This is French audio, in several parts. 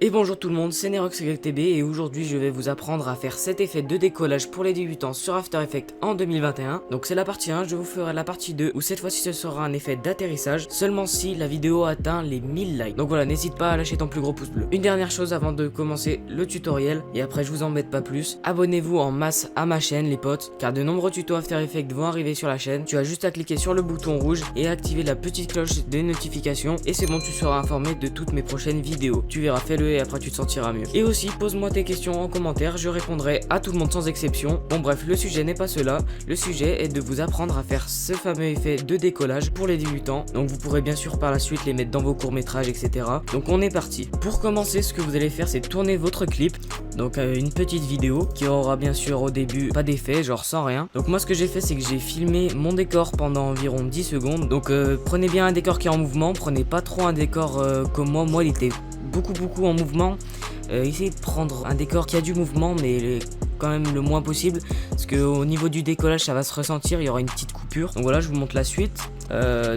Et bonjour tout le monde, c'est NeroxYTB et aujourd'hui je vais vous apprendre à faire cet effet de décollage pour les débutants sur After Effects en 2021. Donc c'est la partie 1, je vous ferai la partie 2 où cette fois-ci ce sera un effet d'atterrissage seulement si la vidéo atteint les 1000 likes. Donc voilà, n'hésite pas à lâcher ton plus gros pouce bleu. Une dernière chose avant de commencer le tutoriel et après je vous embête pas plus, abonnez-vous en masse à ma chaîne les potes car de nombreux tutos After Effects vont arriver sur la chaîne. Tu as juste à cliquer sur le bouton rouge et activer la petite cloche des notifications et c'est bon, tu seras informé de toutes mes prochaines vidéos. Tu verras, fais-le et après tu te sentiras mieux. Et aussi, pose-moi tes questions en commentaire, je répondrai à tout le monde sans exception. Bon bref, le sujet n'est pas cela, le sujet est de vous apprendre à faire ce fameux effet de décollage pour les débutants. Donc vous pourrez bien sûr par la suite les mettre dans vos courts-métrages, etc. Donc on est parti. Pour commencer, ce que vous allez faire, c'est tourner votre clip. Donc une petite vidéo qui aura bien sûr au début pas d'effet, genre sans rien. Donc moi ce que j'ai fait, c'est que j'ai filmé mon décor pendant environ 10 secondes. Donc prenez bien un décor qui est en mouvement, prenez pas trop un décor comme moi il était beaucoup en mouvement. Essayez de prendre un décor qui a du mouvement mais quand même le moins possible parce que au niveau du décollage ça va se ressentir, il y aura une petite coupure. Donc voilà, je vous montre la suite.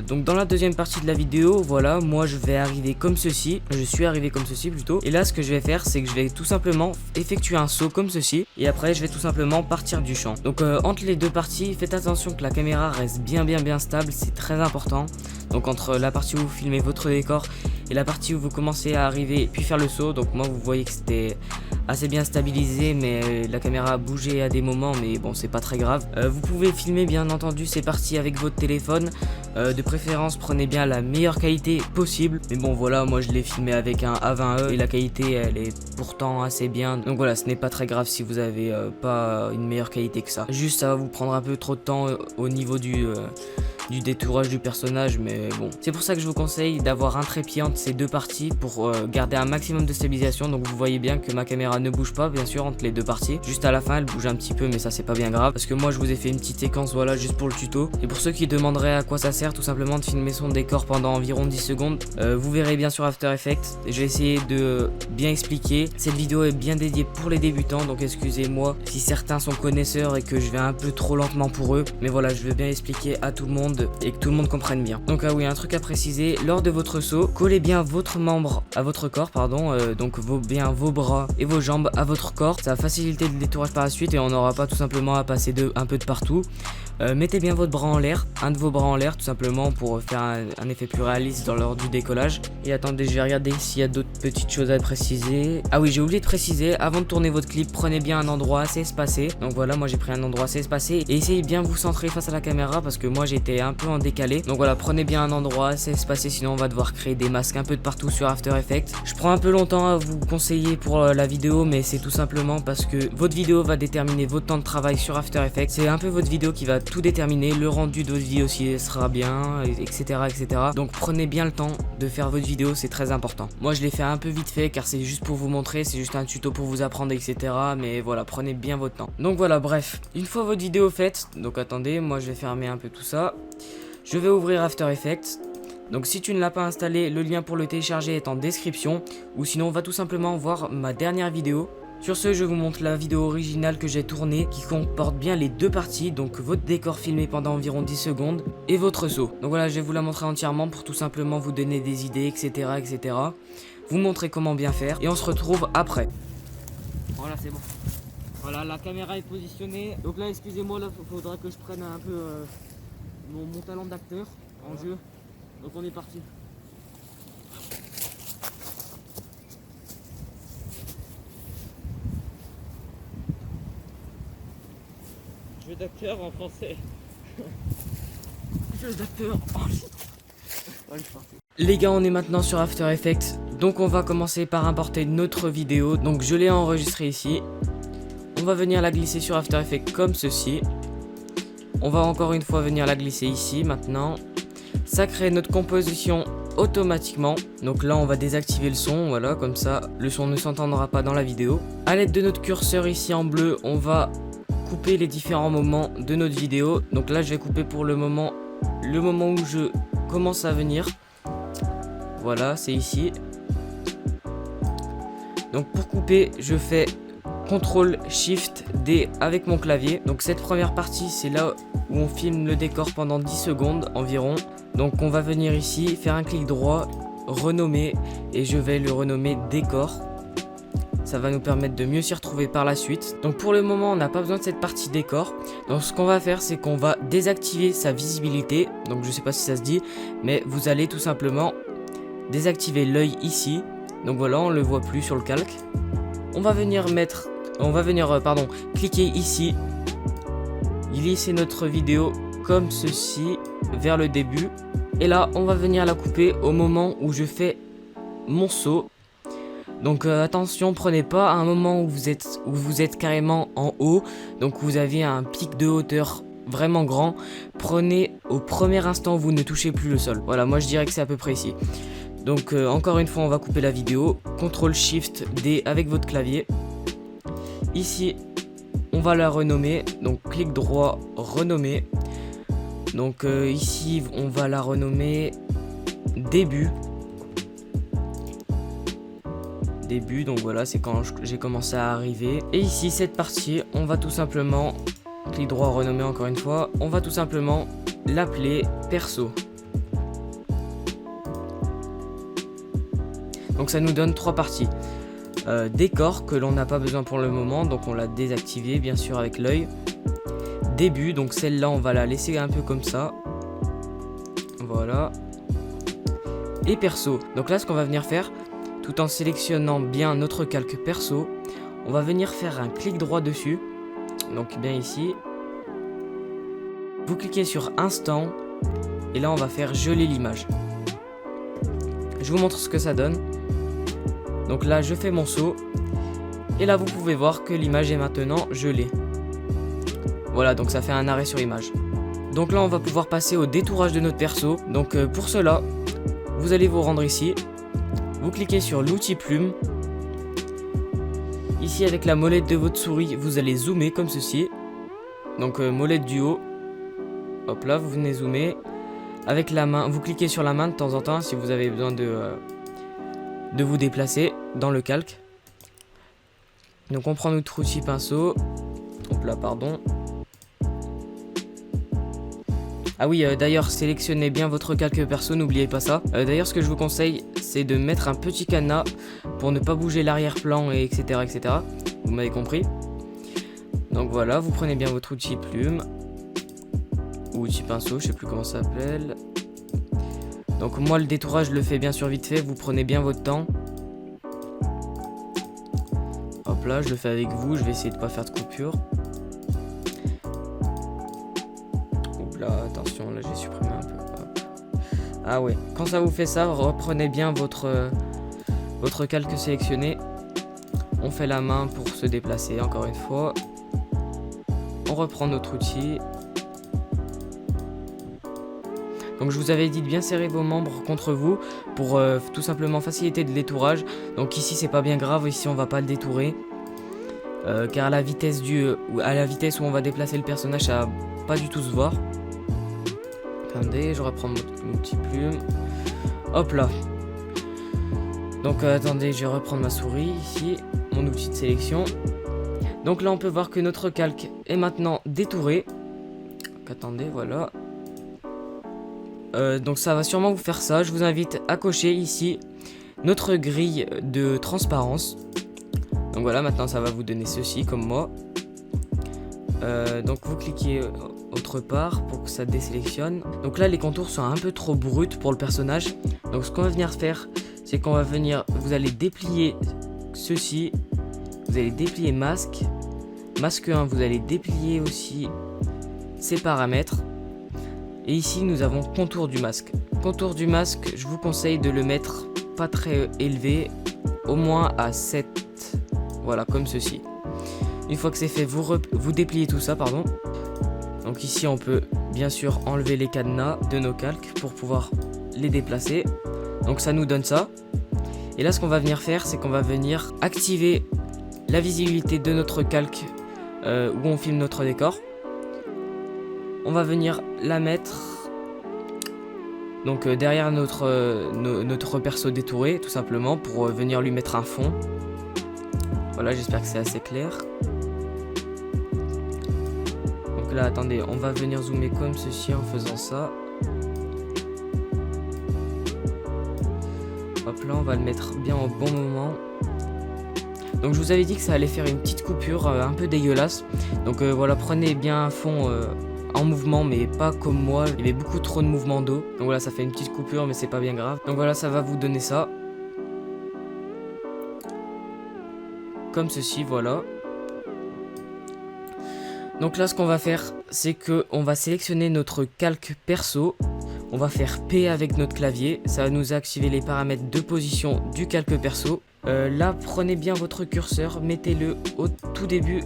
Donc dans la deuxième partie de la vidéo, voilà, moi je vais arriver comme ceci, je suis arrivé comme ceci plutôt. Et là ce que je vais faire, c'est que je vais tout simplement effectuer un saut comme ceci et après je vais tout simplement partir du champ. Donc entre les deux parties, faites attention que la caméra reste bien stable, c'est très important. Donc entre la partie où vous filmez votre décor et la partie où vous commencez à arriver puis faire le saut, donc moi vous voyez que c'était assez bien stabilisé mais la caméra a bougé à des moments, mais bon c'est pas très grave. Vous pouvez filmer bien entendu ces parties avec votre téléphone, de préférence prenez bien la meilleure qualité possible, mais bon voilà, moi je l'ai filmé avec un A20e et la qualité elle est pourtant assez bien, donc voilà, ce n'est pas très grave si vous avez pas une meilleure qualité que ça. Juste ça va vous prendre un peu trop de temps au niveau du détourage du personnage, mais bon, c'est pour ça que je vous conseille d'avoir un trépied entre ces deux parties pour garder un maximum de stabilisation. Donc vous voyez bien que ma caméra ne bouge pas bien sûr entre les deux parties, juste à la fin elle bouge un petit peu mais ça c'est pas bien grave parce que moi je vous ai fait une petite séquence, voilà, juste pour le tuto. Et pour ceux qui demanderaient à quoi ça sert, tout simplement de filmer son décor pendant environ 10 secondes, vous verrez bien sur After Effects. Je vais essayer de bien expliquer. Cette vidéo est bien dédiée pour les débutants, donc excusez-moi si certains sont connaisseurs et que je vais un peu trop lentement pour eux, mais voilà, je vais bien expliquer à tout le monde et que tout le monde comprenne bien. Donc oui, un truc à préciser, lors de votre saut, collez bien votre membre à votre corps, pardon, donc bien vos bras et vos jambes à votre corps. Ça va faciliter le détourage par la suite et on n'aura pas tout simplement à passer un peu de partout. Mettez bien votre bras en l'air, un de vos bras en l'air tout simplement pour faire un effet plus réaliste lors du décollage. Et attendez, je vais regarder s'il y a d'autres petites choses à préciser. Ah oui, j'ai oublié de préciser, avant de tourner votre clip, prenez bien un endroit assez espacé. Donc voilà, moi j'ai pris un endroit assez espacé et essayez bien de vous centrer face à la caméra parce que moi j'étais un peu en décalé. Donc voilà, prenez bien un endroit assez espacé, sinon on va devoir créer des masques un peu de partout sur After Effects. Je prends un peu longtemps à vous conseiller pour la vidéo, mais c'est tout simplement parce que votre vidéo va déterminer votre temps de travail sur After Effects. C'est un peu votre vidéo qui va tout déterminer, le rendu de votre vidéo aussi sera bien, etc. Donc prenez bien le temps de faire votre vidéo, c'est très important. Moi je l'ai fait un peu vite fait car c'est juste pour vous montrer, c'est juste un tuto pour vous apprendre, etc. Mais voilà, prenez bien votre temps. Donc voilà, bref, une fois votre vidéo faite, donc attendez, moi je vais fermer un peu tout ça. Je vais ouvrir After Effects. Donc si tu ne l'as pas installé, le lien pour le télécharger est en description. Ou sinon, va tout simplement voir ma dernière vidéo. Sur ce, je vous montre la vidéo originale que j'ai tournée qui comporte bien les deux parties, donc votre décor filmé pendant environ 10 secondes et votre saut. Donc voilà, je vais vous la montrer entièrement pour tout simplement vous donner des idées, etc. Vous montrer comment bien faire et on se retrouve après. Voilà, c'est bon. Voilà, la caméra est positionnée. Donc là, excusez-moi, là, faudra que je prenne un peu mon talent d'acteur en jeu. Donc on est parti. Jeu d'acteur en français. Jeu d'acteur. Les gars, on est maintenant sur After Effects. Donc on va commencer par importer notre vidéo. Donc je l'ai enregistrée ici. On va venir la glisser sur After Effects comme ceci. On va encore une fois venir la glisser ici maintenant. Ça crée notre composition automatiquement. Donc là on va désactiver le son, voilà, comme ça le son ne s'entendra pas dans la vidéo. A l'aide de notre curseur ici en bleu, on va couper les différents moments de notre vidéo. Donc là je vais couper pour le moment où je commence à venir. Voilà, c'est ici. Donc pour couper, je fais CTRL SHIFT D avec mon clavier. Donc cette première partie, c'est là où on filme le décor pendant 10 secondes environ. Donc on va venir ici, faire un clic droit, renommer, et je vais le renommer décor. Ça va nous permettre de mieux s'y retrouver par la suite. Donc pour le moment, on n'a pas besoin de cette partie décor. Donc ce qu'on va faire, c'est qu'on va désactiver sa visibilité. Donc je sais pas si ça se dit, mais vous allez tout simplement désactiver l'œil ici. Donc voilà, on le voit plus sur le calque. On va venir cliquer ici, glisser notre vidéo comme ceci vers le début. Et là, on va venir la couper au moment où je fais mon saut. Donc attention, prenez pas un moment où vous êtes carrément en haut, donc vous avez un pic de hauteur vraiment grand. Prenez au premier instant où vous ne touchez plus le sol. Voilà, moi je dirais que c'est à peu près ici. Donc encore une fois, on va couper la vidéo. CTRL SHIFT D avec votre clavier. Ici, on va la renommer. Donc clic droit, renommer. Donc ici, on va la renommer début. Donc voilà, c'est quand j'ai commencé à arriver. Et ici, cette partie, on va tout simplement, clic droit, renommer encore une fois, on va tout simplement l'appeler perso. Donc ça nous donne 3 parties. Décor, que l'on n'a pas besoin pour le moment, donc on l'a désactivé bien sûr avec l'œil. Début, donc celle-là, on va la laisser un peu comme ça. Voilà. Et perso, donc là, ce qu'on va venir faire, tout en sélectionnant bien notre calque perso, on va venir faire un clic droit dessus, donc bien ici. Vous cliquez sur instant, et là on va faire geler l'image. Je vous montre ce que ça donne. Donc là je fais mon saut, et là vous pouvez voir que l'image est maintenant gelée. Voilà, donc ça fait un arrêt sur image. Donc là on va pouvoir passer au détourage de notre perso. Donc pour cela, vous allez vous rendre ici. Vous cliquez sur l'outil plume. Ici avec la molette de votre souris, vous allez zoomer comme ceci. Donc molette du haut. Hop là, vous venez zoomer. Avec la main, vous cliquez sur la main de temps en temps si vous avez besoin de vous déplacer dans le calque. Donc on prend notre outil pinceau. Hop là, pardon. Ah oui, d'ailleurs, sélectionnez bien votre calque perso, n'oubliez pas ça. D'ailleurs, ce que je vous conseille, c'est de mettre un petit cadenas pour ne pas bouger l'arrière-plan, et etc., etc. Vous m'avez compris. Donc voilà, vous prenez bien votre outil plume. Ou outil pinceau, je sais plus comment ça s'appelle. Donc moi, le détourage, je le fais bien sûr vite fait. Vous prenez bien votre temps. Hop là, je le fais avec vous. Je vais essayer de pas faire de coupure. Attention, là j'ai supprimé un peu. Hop. Ah ouais, quand ça vous fait ça, reprenez bien votre calque sélectionné. On fait la main pour se déplacer encore une fois. On reprend notre outil. Donc je vous avais dit de bien serrer vos membres contre vous pour tout simplement faciliter le détourage. Donc ici c'est pas bien grave, ici on va pas le détourer. Car à la vitesse où on va déplacer le personnage, ça va pas du tout se voir. Attendez, je reprends mon petit plume. Hop là. Donc attendez, je vais reprendre ma souris ici, mon outil de sélection. Donc là on peut voir que notre calque est maintenant détouré. Donc, attendez, voilà. Donc ça va sûrement vous faire ça. Je vous invite à cocher ici notre grille de transparence. Donc voilà, maintenant ça va vous donner ceci comme moi. Donc vous cliquez autre part pour que ça désélectionne. Donc là les contours sont un peu trop bruts pour le personnage. Donc ce qu'on va venir faire, c'est qu'on va venir, vous allez déplier ceci. Vous allez déplier masque. Masque 1, vous allez déplier aussi ces paramètres. Et ici nous avons contour du masque. Contour du masque, je vous conseille de le mettre pas très élevé, au moins à 7. Voilà, comme ceci. Une fois que c'est fait, vous dépliez tout ça, pardon. Donc ici on peut bien sûr enlever les cadenas de nos calques pour pouvoir les déplacer. Donc ça nous donne ça. Et là ce qu'on va venir faire, c'est qu'on va venir activer la visibilité de notre calque où on filme notre décor. On va venir la mettre donc derrière notre perso détouré, tout simplement, pour venir lui mettre un fond. Voilà, j'espère que c'est assez clair. Donc là, attendez, on va venir zoomer comme ceci en faisant ça. Hop là, on va le mettre bien au bon moment. Donc je vous avais dit que ça allait faire une petite coupure un peu dégueulasse. Donc voilà, prenez bien un fond en mouvement, mais pas comme moi, il y avait beaucoup trop de mouvements d'eau. Donc voilà, ça fait une petite coupure, mais c'est pas bien grave. Donc voilà, ça va vous donner ça. Comme ceci, voilà. Donc là, ce qu'on va faire, c'est que on va sélectionner notre calque perso. On va faire P avec notre clavier. Ça va nous activer les paramètres de position du calque perso. Là, prenez bien votre curseur, mettez-le au tout début,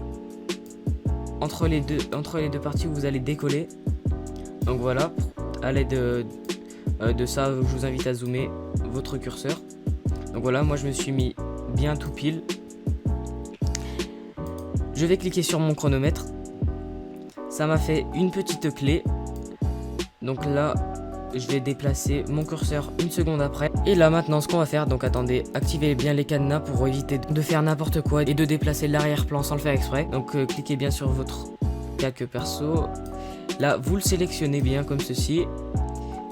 entre les deux parties où vous allez décoller. Donc voilà, à l'aide de ça, je vous invite à zoomer votre curseur. Donc voilà, moi je me suis mis bien tout pile. Je vais cliquer sur mon chronomètre. Ça m'a fait une petite clé. Donc là, je vais déplacer mon curseur une seconde après. Et là maintenant, ce qu'on va faire, donc attendez, activez bien les cadenas pour éviter de faire n'importe quoi et de déplacer l'arrière-plan sans le faire exprès. Donc cliquez bien sur votre calque perso. Là, vous le sélectionnez bien comme ceci.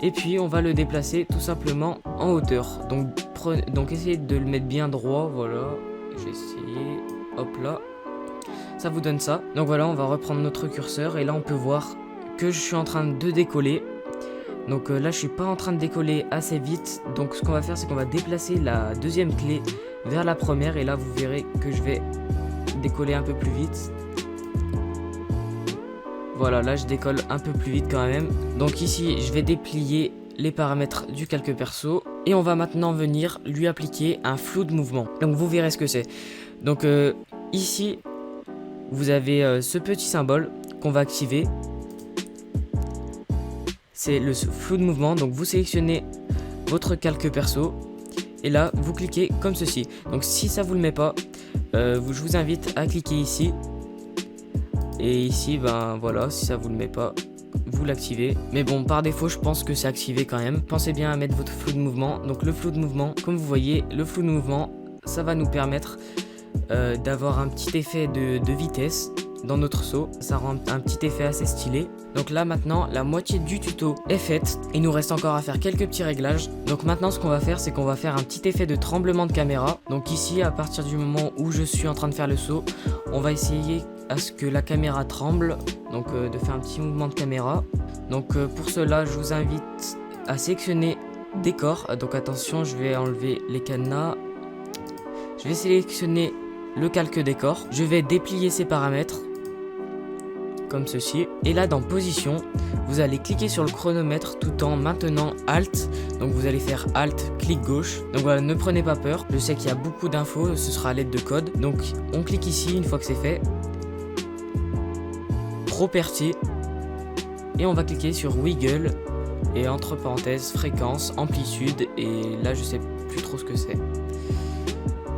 Et puis on va le déplacer tout simplement en hauteur. Donc essayez de le mettre bien droit, voilà. Je vais essayer, hop là. Ça vous donne ça. Donc voilà, on va reprendre notre curseur et là on peut voir que je suis en train de décoller. Donc là je suis pas en train de décoller assez vite. Donc ce qu'on va faire, c'est qu'on va déplacer la deuxième clé vers la première. Et là vous verrez que je vais décoller un peu plus vite. Voilà, là je décolle un peu plus vite quand même. Donc ici je vais déplier les paramètres du calque perso. Et on va maintenant venir lui appliquer un flou de mouvement. Donc vous verrez ce que c'est. Donc ici vous avez ce petit symbole qu'on va activer. C'est le flou de mouvement. Donc vous sélectionnez votre calque perso. Et là vous cliquez comme ceci. Donc si ça vous le met pas, je vous invite à cliquer ici. Et ici, ben voilà, si ça vous le met pas, vous l'activez. Mais bon, par défaut, je pense que c'est activé quand même. Pensez bien à mettre votre flou de mouvement. Donc le flou de mouvement, comme vous voyez, le flou de mouvement, ça va nous permettre d'avoir un petit effet de vitesse dans notre saut. Ça rend un petit effet assez stylé. Donc là maintenant, la moitié du tuto est faite. Il nous reste encore à faire quelques petits réglages. Donc maintenant, ce qu'on va faire, c'est qu'on va faire un petit effet de tremblement de caméra. Donc ici, à partir du moment où je suis en train de faire le saut, on va essayer à ce que la caméra tremble, donc de faire un petit mouvement de caméra. Donc pour cela, je vous invite à sélectionner décor. Donc attention, je vais enlever les cadenas. Je vais sélectionner le calque décor. Je vais déplier ses paramètres comme ceci. Et là dans position, vous allez cliquer sur le chronomètre tout en maintenant Alt. Donc vous allez faire Alt, clic gauche. Donc voilà, ne prenez pas peur. Je sais qu'il y a beaucoup d'infos, ce sera à l'aide de code. Donc on clique ici une fois que c'est fait. Property. Et on va cliquer sur Wiggle. Et entre parenthèses, fréquence, amplitude. Et là je sais plus trop ce que c'est.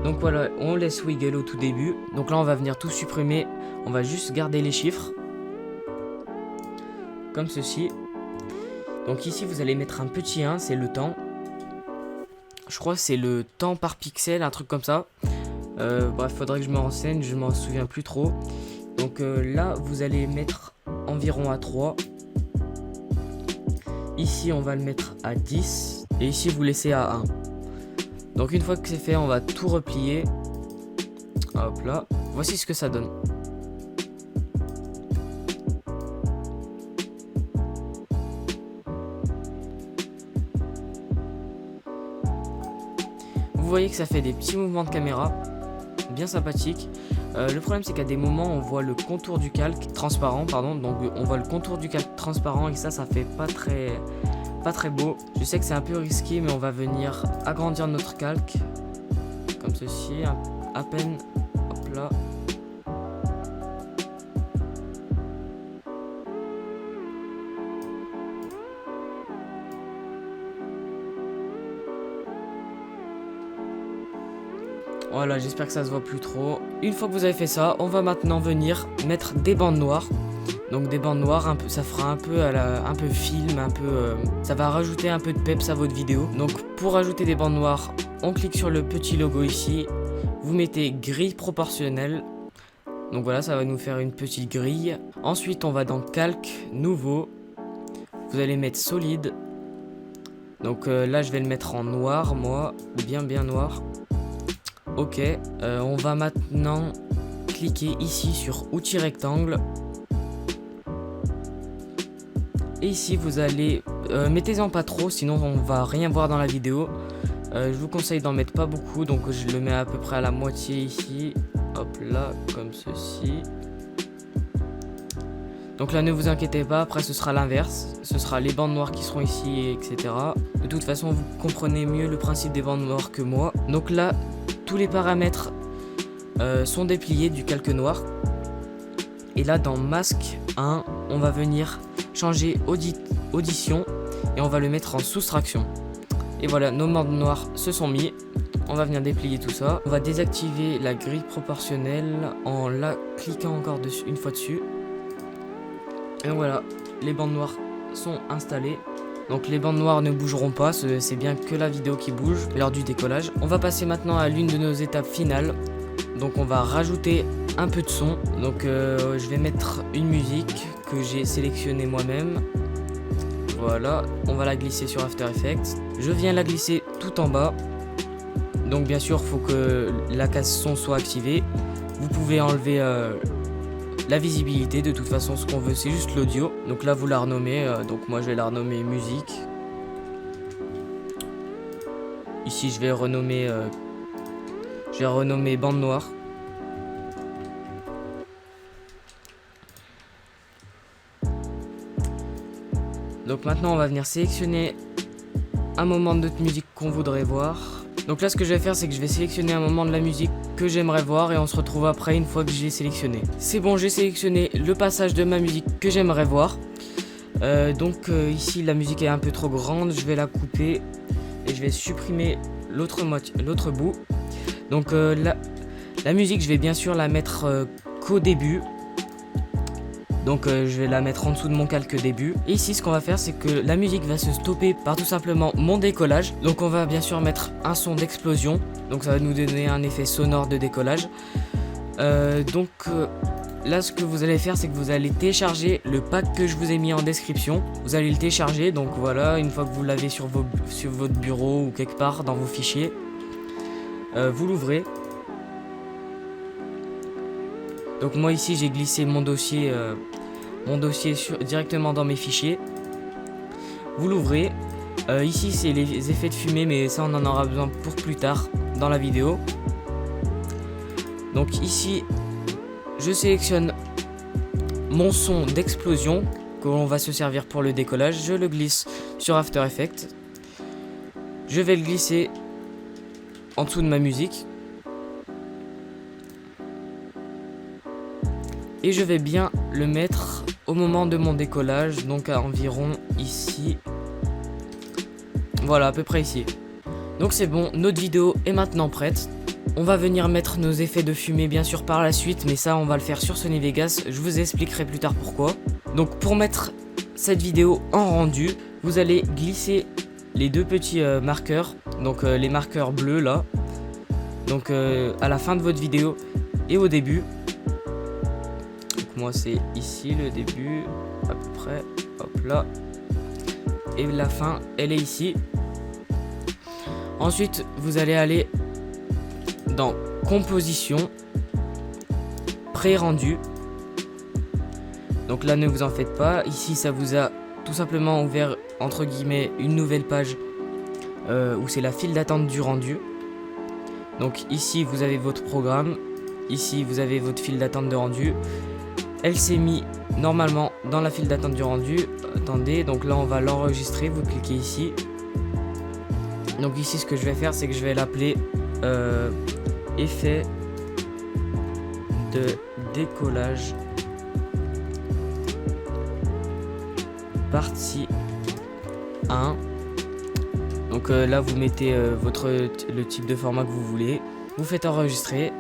Donc voilà, on laisse Wiggle au tout début. Donc là on va venir tout supprimer. On va juste garder les chiffres. Comme ceci. Donc ici vous allez mettre un petit 1, c'est le temps. Je crois que c'est le temps par pixel, un truc comme ça. Bref, faudrait que je me renseigne, je m'en souviens plus trop. Donc là vous allez mettre environ à 3. Ici on va le mettre à 10. Et ici vous laissez à 1. Donc une fois que c'est fait, on va tout replier. Hop là. Voici ce que ça donne. Vous voyez que ça fait des petits mouvements de caméra bien sympathiques. Le problème c'est qu'à des moments on voit le contour du calque transparent, pardon. Donc on voit le contour du calque transparent et ça fait pas très beau. Je sais que c'est un peu risqué, mais on va venir agrandir notre calque comme ceci, à peine. Hop là. Voilà, j'espère que ça se voit plus trop. Une fois que vous avez fait ça, on va maintenant venir mettre des bandes noires. Donc des bandes noires, ça fera un peu film, ça va rajouter un peu de peps à votre vidéo. Donc pour ajouter des bandes noires, on clique sur le petit logo ici. Vous mettez grille proportionnelle. Donc voilà, ça va nous faire une petite grille. Ensuite, on va dans calque, nouveau. Vous allez mettre solide. Donc là, je vais le mettre en noir, moi, bien noir. OK. On va maintenant cliquer ici sur outils rectangle. Et ici vous allez, mettez-en pas trop sinon on va rien voir dans la vidéo. Je vous conseille d'en mettre pas beaucoup, donc je le mets à peu près à la moitié ici. Hop là, comme ceci. Donc là ne vous inquiétez pas, après ce sera l'inverse. Ce sera les bandes noires qui seront ici, etc. De toute façon vous comprenez mieux le principe des bandes noires que moi. Donc là tous les paramètres sont dépliés du calque noir. Et là dans masque 1, on va venir changer audition et on va le mettre en soustraction. Et voilà, nos bandes noires se sont mis. On va venir déplier tout ça. On va désactiver la grille proportionnelle en la cliquant encore dessus, une fois dessus. Et donc voilà, les bandes noires sont installées. Donc les bandes noires ne bougeront pas, c'est bien que la vidéo qui bouge lors du décollage. On va passer maintenant à l'une de nos étapes finales. Donc on va rajouter un peu de son. Donc je vais mettre une musique que j'ai sélectionnée moi-même. Voilà, on va la glisser sur After Effects. Je viens la glisser tout en bas. Donc bien sûr, il faut que la case son soit activée. Vous pouvez enlever la visibilité. De toute façon, ce qu'on veut, c'est juste l'audio. Donc là, vous la renommez. Donc moi, je vais la renommer musique. Ici, je vais renommer bande noire. Donc maintenant on va venir sélectionner un moment de notre musique qu'on voudrait voir. Donc là ce que je vais faire c'est que je vais sélectionner un moment de la musique que j'aimerais voir et on se retrouve après une fois que j'ai sélectionné. C'est bon, j'ai sélectionné le passage de ma musique que j'aimerais voir. Ici la musique est un peu trop grande, je vais la couper et je vais supprimer l'autre bout. Donc la musique je vais bien sûr la mettre qu'au début. Donc je vais la mettre en dessous de mon calque début. Et ici ce qu'on va faire c'est que la musique va se stopper par tout simplement mon décollage. Donc on va bien sûr mettre un son d'explosion. Donc ça va nous donner un effet sonore de décollage. Là ce que vous allez faire c'est que vous allez télécharger le pack que je vous ai mis en description. Vous allez le télécharger, donc voilà, une fois que vous l'avez sur votre bureau ou quelque part dans vos fichiers, vous l'ouvrez. Donc moi ici j'ai glissé mon dossier directement dans mes fichiers. Vous l'ouvrez. Ici c'est les effets de fumée, mais ça on en aura besoin pour plus tard dans la vidéo. Donc ici je sélectionne mon son d'explosion qu'on va se servir pour le décollage. Je le glisse sur After Effects. Je vais le glisser en dessous de ma musique. Et je vais bien le mettre au moment de mon décollage, donc à environ ici. Voilà, à peu près ici. Donc c'est bon, notre vidéo est maintenant prête. On va venir mettre nos effets de fumée bien sûr par la suite, mais ça on va le faire sur Sony Vegas, je vous expliquerai plus tard pourquoi. Donc pour mettre cette vidéo en rendu, vous allez glisser les deux petits marqueurs, donc les marqueurs bleus là, donc à la fin de votre vidéo et au début. Moi c'est ici le début à peu près, hop là, et la fin elle est ici. Ensuite vous allez aller dans composition, pré-rendu. Donc là ne vous en faites pas, ici ça vous a tout simplement ouvert entre guillemets une nouvelle page où c'est la file d'attente du rendu. Donc ici vous avez votre programme, ici vous avez votre file d'attente de rendu. Elle s'est mise normalement dans la file d'attente du rendu. Attendez, donc là on va l'enregistrer, vous cliquez ici. Donc ici ce que je vais faire c'est que je vais l'appeler effet de décollage partie 1. Donc là vous mettez le type de format que vous voulez. Vous faites enregistrer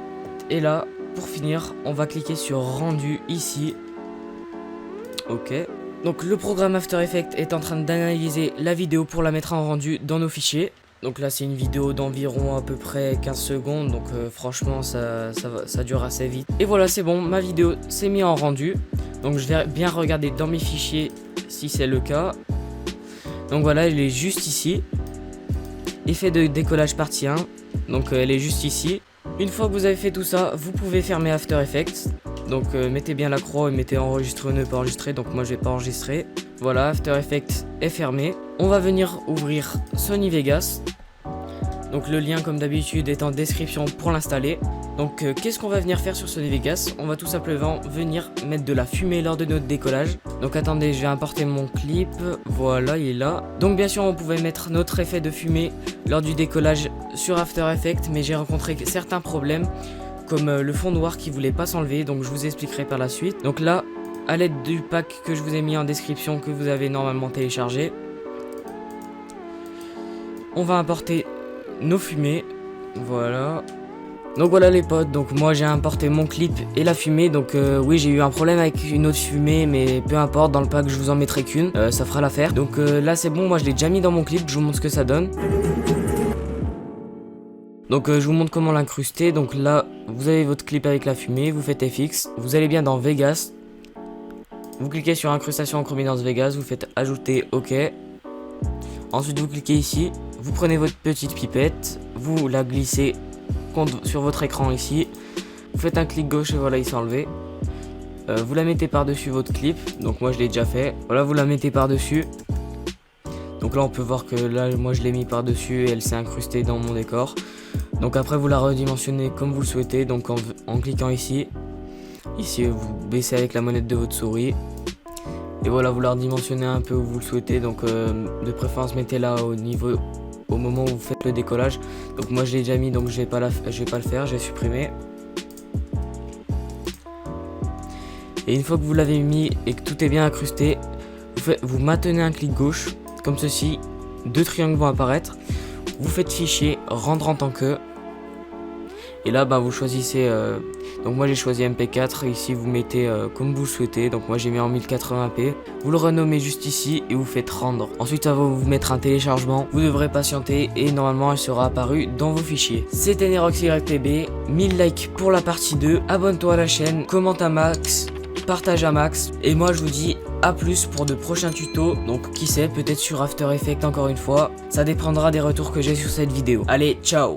et là pour finir, on va cliquer sur rendu ici. Ok. Donc le programme After Effects est en train d'analyser la vidéo pour la mettre en rendu dans nos fichiers. Donc là c'est une vidéo d'environ à peu près 15 secondes. Donc franchement ça dure assez vite. Et voilà, c'est bon, ma vidéo s'est mise en rendu. Donc je vais bien regarder dans mes fichiers si c'est le cas. Donc voilà, elle est juste ici. Effet de décollage partie 1. Donc elle est juste ici. Une fois que vous avez fait tout ça, vous pouvez fermer After Effects. Donc mettez bien la croix et mettez enregistrer ou ne pas enregistrer. Donc moi je vais pas enregistrer. Voilà, After Effects est fermé. On va venir ouvrir Sony Vegas. Donc le lien comme d'habitude est en description pour l'installer. Donc qu'est-ce qu'on va venir faire sur Sony Vegas? On va tout simplement venir mettre de la fumée lors de notre décollage. Donc attendez, je vais importer mon clip. Voilà, il est là. Donc bien sûr on pouvait mettre notre effet de fumée lors du décollage sur After Effects, mais j'ai rencontré certains problèmes comme le fond noir qui voulait pas s'enlever, donc je vous expliquerai par la suite. Donc là, à l'aide du pack que je vous ai mis en description, que vous avez normalement téléchargé, on va importer nos fumées. Voilà. Donc voilà les potes, donc moi j'ai importé mon clip et la fumée. Donc oui, j'ai eu un problème avec une autre fumée, mais peu importe, dans le pack je vous en mettrai qu'une, ça fera l'affaire. Donc là c'est bon, moi je l'ai déjà mis dans mon clip, je vous montre ce que ça donne. Donc je vous montre comment l'incruster. Donc là vous avez votre clip avec la fumée, vous faites FX, vous allez bien dans Vegas, vous cliquez sur incrustation en Chrominance Vegas, vous faites ajouter OK. Ensuite vous cliquez ici, vous prenez votre petite pipette, vous la glissez sur votre écran ici, vous faites un clic gauche et voilà, il s'est enlevé. Vous la mettez par dessus votre clip, donc moi je l'ai déjà fait. Voilà, vous la mettez par dessus. Donc là on peut voir que là moi je l'ai mis par dessus et elle s'est incrustée dans mon décor. Donc après vous la redimensionnez comme vous le souhaitez, donc en cliquant ici vous baissez avec la manette de votre souris. Et voilà, vous la redimensionnez un peu où vous le souhaitez, donc de préférence mettez-la au moment où vous faites le décollage. Donc moi je l'ai déjà mis, donc je vais pas le faire, je vais supprimer. Et une fois que vous l'avez mis et que tout est bien incrusté, vous maintenez un clic gauche, comme ceci, deux triangles vont apparaître. Vous faites fichier, rendre en tant que. Et là vous choisissez, donc moi j'ai choisi MP4, ici vous mettez comme vous le souhaitez, donc moi j'ai mis en 1080p, vous le renommez juste ici et vous faites rendre. Ensuite ça va vous mettre un téléchargement, vous devrez patienter et normalement elle sera apparue dans vos fichiers. C'était NeroxYTB, 1000 likes pour la partie 2, abonne-toi à la chaîne, commente à max, partage à max, et moi je vous dis à plus pour de prochains tutos, donc qui sait, peut-être sur After Effects encore une fois, ça dépendra des retours que j'ai sur cette vidéo. Allez, ciao!